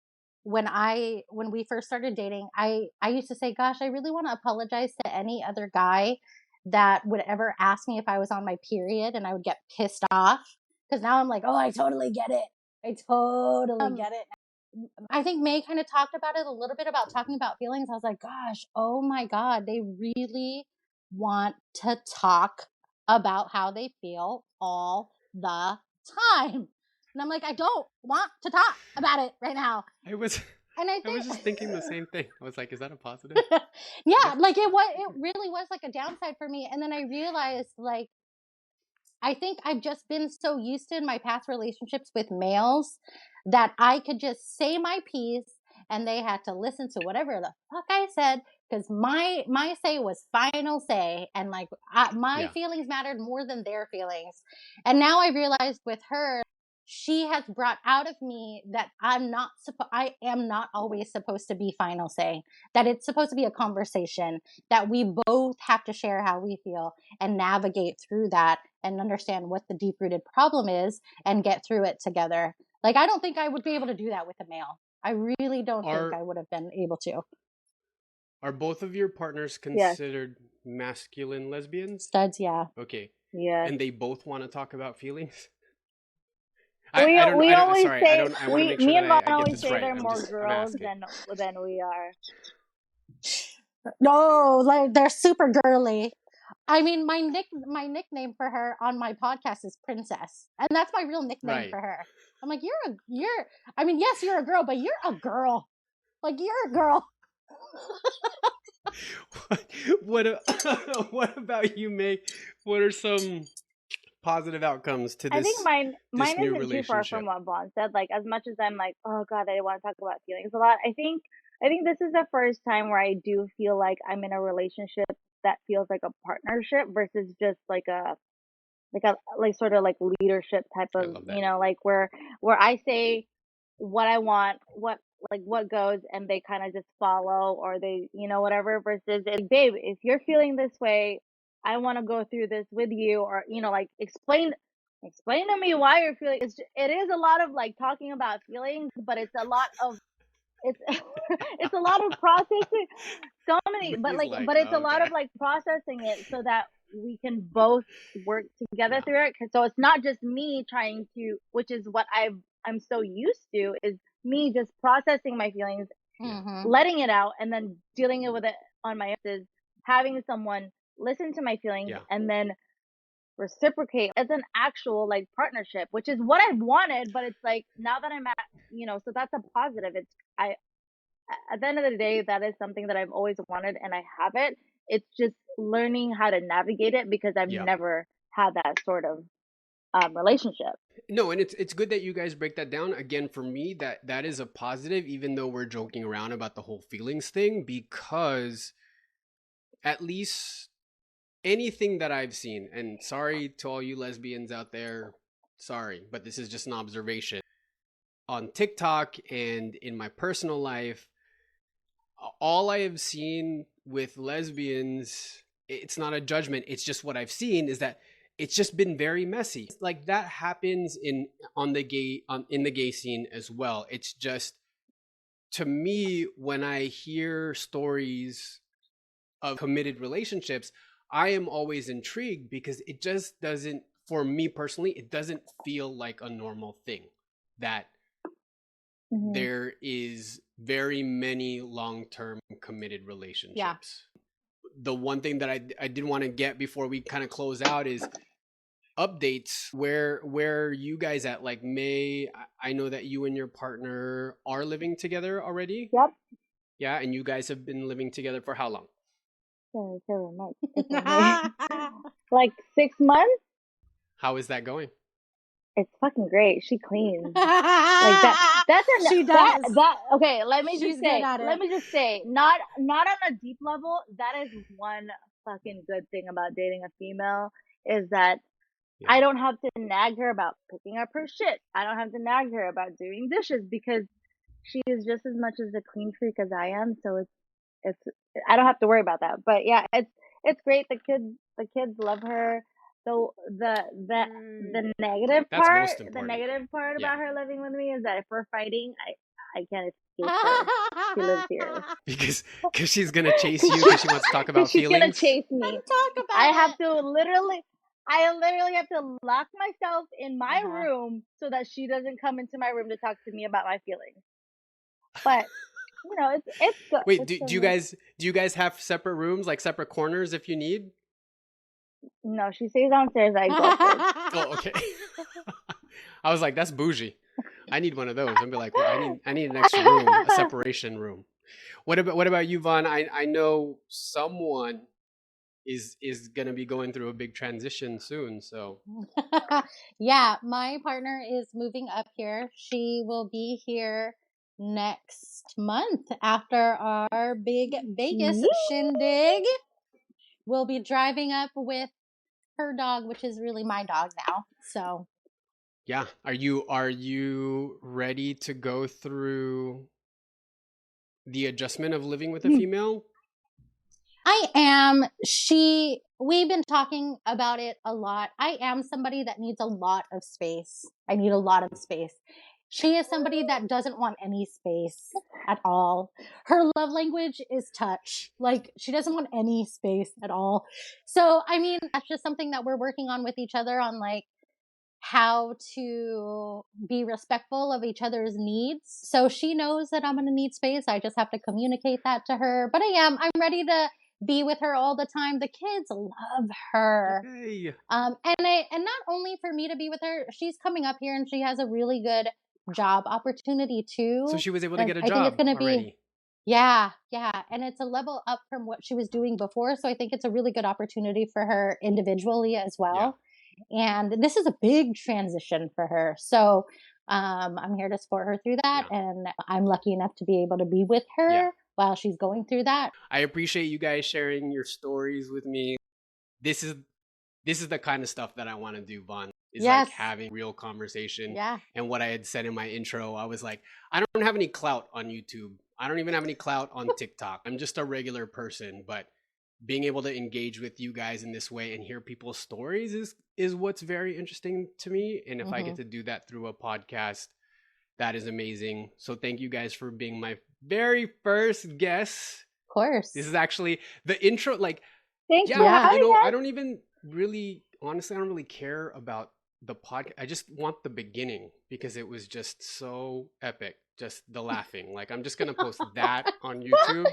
when we first started dating, I used to say, "Gosh, I really want to apologize to any other guy that would ever ask me if I was on my period," and I would get pissed off because now I'm like, "Oh, I totally get it. I totally get it." I think May kind of talked about it a little bit about talking about feelings. I was like, "Gosh, oh my god, they really want to talk about how they feel all the time." And I'm like, "I don't want to talk about it right now." I was And I I was think just thinking the same thing. I was like, is that a positive? yeah, Yes. like it really was like a downside for me. And then I realized like I think I've just been so used to in my past relationships with males that I could just say my piece and they had to listen to whatever the fuck I said because my say was final say and like my Yeah. feelings mattered more than their feelings. And now I realized with her she has brought out of me that I am not always supposed to be final say, that it's supposed to be a conversation, that we both have to share how we feel and navigate through that and understand what the deep rooted problem is and get through it together. Like, I don't think I would be able to do that with a male. I really don't think Are I would have been able to. are both of your partners Yes. considered masculine lesbians? Studs, yeah. Okay. Yes. And they both want to talk about feelings? We I don't, always sorry, say I want to make sure me that and Vaughn I get always this say right. they're more I'm girls asking. than we are. No, like they're super girly. I mean, my nickname for her on my podcast is Princess, and that's my real nickname Right. for her. I'm like, you're. I mean, yes, you're a girl, but you're a girl. Like, you're a girl. What, what about you, May? What are some positive outcomes to I think this mine new isn't too far from relationship? what Vaughn said. Like as much as I'm like, oh god, I want to talk about feelings a lot. I think this is the first time where I do feel like I'm in a relationship that feels like a partnership versus just like sort of like leadership type I of, love that. like where I say what I want, what goes and they kind of just follow or they, whatever versus it's babe, if you're feeling this way, I want to go through this with you or like explain to me why you're feeling it is a lot of like talking about feelings, but it's a lot of it's it's a lot of processing so many May's but like, it's a lot of okay. like processing it so that we can both work together Yeah. through it. So it's not just me trying to, which is what I'm so used to, is me just processing my feelings, Yeah. Mm-hmm. letting it out, and then dealing with it on my own. Is having someone listen to my feelings Yeah. and then reciprocate as an actual like partnership, which is what I've wanted. But it's like now that I'm at, so that's a positive. It's I At the end of the day, that is something that I've always wanted and I have it. It's just learning how to navigate it because I've Yeah. never had that sort of relationship. No, and it's good that you guys break that down. Again, for me, that is a positive, even though we're joking around about the whole feelings thing, because at least anything that I've seen, and sorry to all you lesbians out there, sorry, but this is just an observation on TikTok and in my personal life. All I have seen with lesbians, it's not a judgment, it's just what I've seen, is that it's just been very messy. Like that happens in the gay scene as well. It's just, to me, when I hear stories of committed relationships, I am always intrigued because it just doesn't, for me personally, it doesn't feel like a normal thing that Mm-hmm. there is very many long-term committed relationships. The one thing that I did want to get before we kind of close out is updates. Where are you guys at? Like May, I know that you and your partner are living together already. Yep. Yeah, and you guys have been living together for how long? So much. It's amazing. Like 6 months. How is that going? It's fucking great. She cleans like that. That's a She does. that. Okay, let me She's just good say. at Let it. me just say. Not on a deep level. That is one fucking good thing about dating a female is that Yeah. I don't have to nag her about picking up her shit. I don't have to nag her about doing dishes because she is just as much as a clean freak as I am. So it's I don't have to worry about that. But yeah, it's great. The kids love her. So the negative That's part, most important. about Yeah. her living with me is that if we're fighting, I can't escape her. She lives here Because she's gonna chase you because she wants to talk about she's gonna feelings. chase me. Let's talk about I it. have to literally have to lock myself in my room so that she doesn't come into my room to talk to me about my feelings. But it's good. Wait, It's do you guys have separate rooms, like separate corners if you need? No, she stays downstairs. I go upstairs. Oh, okay. I was like, that's bougie. I need one of those. I'd be like, well, I need an extra room, a separation room. What about you, Vonne? I know someone is gonna be going through a big transition soon, so Yeah, my partner is moving up here. She will be here next month after our big Vegas shindig. We'll be driving up with her dog, which is really my dog now. So yeah. Are you ready to go through the adjustment of living with a female? I am. We've been talking about it a lot. I am somebody that needs a lot of space. I need a lot of space. She is somebody that doesn't want any space at all. Her love language is touch. Like, she doesn't want any space at all. So, I mean, that's just something that we're working on with each other on, like, how to be respectful of each other's needs. So she knows that I'm going to need space. I just have to communicate that to her. But I'm ready to be with her all the time. The kids love her. Hey. And not only for me to be with her, she's coming up here and she has a really good job opportunity too. So she was able to get a I think job it's going to already. be yeah, and it's a level up from what she was doing before. So I think it's a really good opportunity for her individually as well. Yeah. And this is a big transition for her. So I'm here to support her through that. Yeah. And I'm lucky enough to be able to be with her while she's going through that. I appreciate you guys sharing your stories with me. This is the kind of stuff that I want to do, Vonne. Is like having real conversation. Yeah. And what I had said in my intro, I was like, I don't have any clout on YouTube. I don't even have any clout on TikTok. I'm just a regular person, but being able to engage with you guys in this way and hear people's stories is what's very interesting to me. And if I get to do that through a podcast, that is amazing. So thank you guys for being my very first guest. Of course. This is actually the intro. Like, thank you. I don't even really, honestly, I don't really care about the podcast. I just want the beginning because it was just so epic. Just the laughing. Like, I'm just going to post that on YouTube.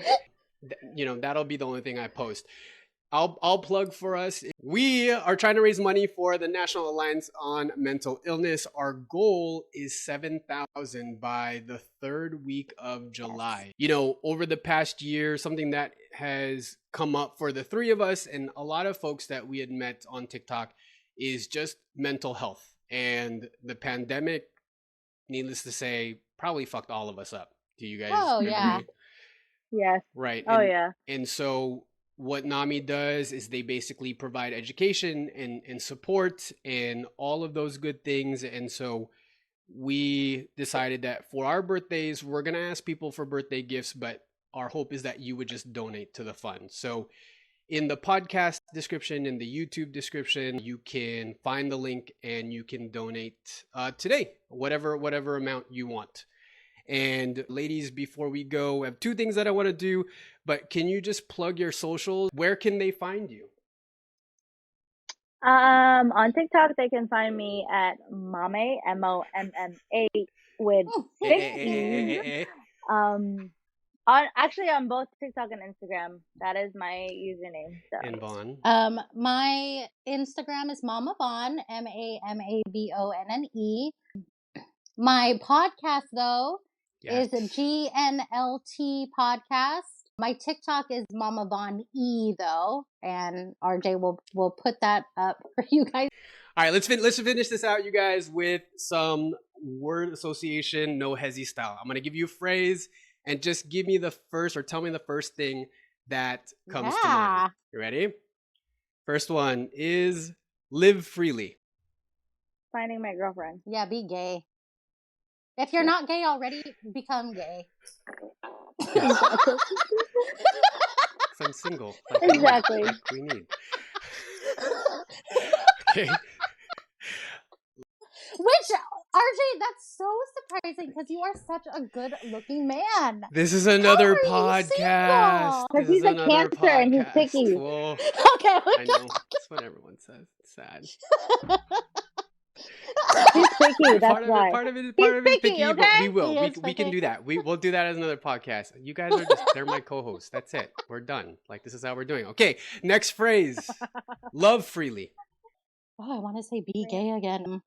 That'll be the only thing I post. I'll plug for us. We are trying to raise money for the National Alliance on Mental Illness. Our goal is 7,000 by the third week of July. Over the past year, something that has come up for the three of us and a lot of folks that we had met on TikTok is just mental health. And the pandemic, needless to say, probably fucked all of us up. Do you guys agree? Yeah. Yes. Right. Yeah. And so what NAMI does is they basically provide education and support and all of those good things. And so we decided that for our birthdays, we're going to ask people for birthday gifts, but our hope is that you would just donate to the fund. So in the podcast description, in the YouTube description, you can find the link and you can donate today, whatever amount you want. And ladies, before we go, I have two things that I want to do, but can you just plug your socials? Where can they find you? On TikTok, they can find me at Mame, MOMMA with 6 E's. On both TikTok and Instagram, that is my username. So. And Vonne? My Instagram is Mama Vonne, MAMABONNE. My podcast, though, is a GNLT podcast. My TikTok is Mama Vonne E though, and RJ will put that up for you guys. All right, let's finish this out, you guys, with some word association, no hezzy style. I'm gonna give you a phrase, and just give me the first, or tell me the first thing that comes to mind. You ready? First one is live freely. Finding my girlfriend. Yeah, be gay. If you're not gay already, become gay. Yes. I'm single. Like, Exactly. like we need. Okay. Which, RJ, that's so surprising because you are such a good-looking man. This is another How are you podcast. single? Because This he's is a another Cancer and he's podcast. picky. Well, Okay. I know. That's what everyone says. It's sad. He's picky. That's why. Part of it is picky, picky, but okay? we can do that. We'll do that as another podcast. You guys are just, they're my co-hosts. That's it. We're done. Like, this is how we're doing. Okay, next phrase. Love freely. Oh, I want to say be gay again.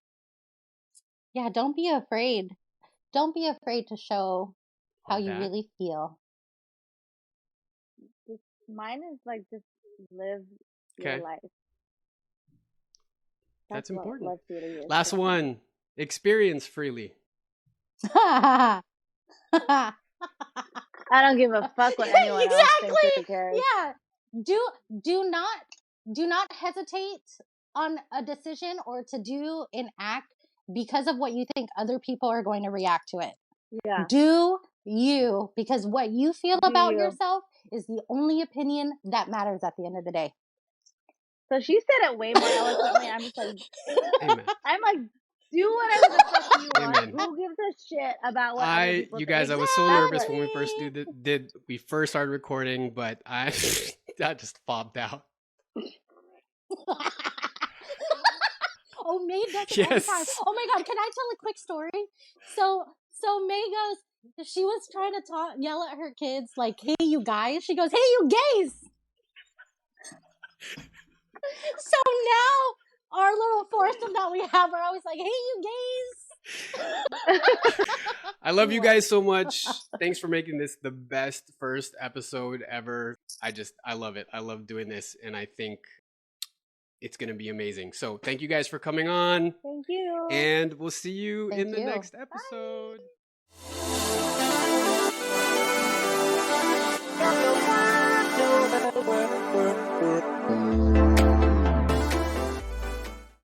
Yeah, don't be afraid. Don't be afraid to show how Love you that. really feel. Mine is like just live Okay. your life. That's what important. love freely is. Last one. Experience freely. I don't give a fuck what anyone else thinks or cares. Yeah. Do not hesitate on a decision or to do an act because of what you think other people are going to react to it. Yeah. Do you, because what you feel Do about you. yourself is the only opinion that matters at the end of the day. So she said it way more eloquently. I'm just like, Amen. I'm like, do whatever the fuck you want. Amen. Who gives a shit about what other people You think? guys, I was so That's nervous what- when we first we first started recording, but I just bobbed out. Oh, Mae does it all the time. Yes. Oh my god, can I tell a quick story? So Mae goes, she was trying to yell at her kids like, "Hey, you guys." She goes, "Hey, you gays." So now our little foursome that we have are always like, "Hey, you gays." I love you guys so much. Thanks for making this the best first episode ever. I love it. I love doing this, and I think it's going to be amazing. So thank you guys for coming on. Thank you. And we'll see you Thank in the you. next episode. Bye.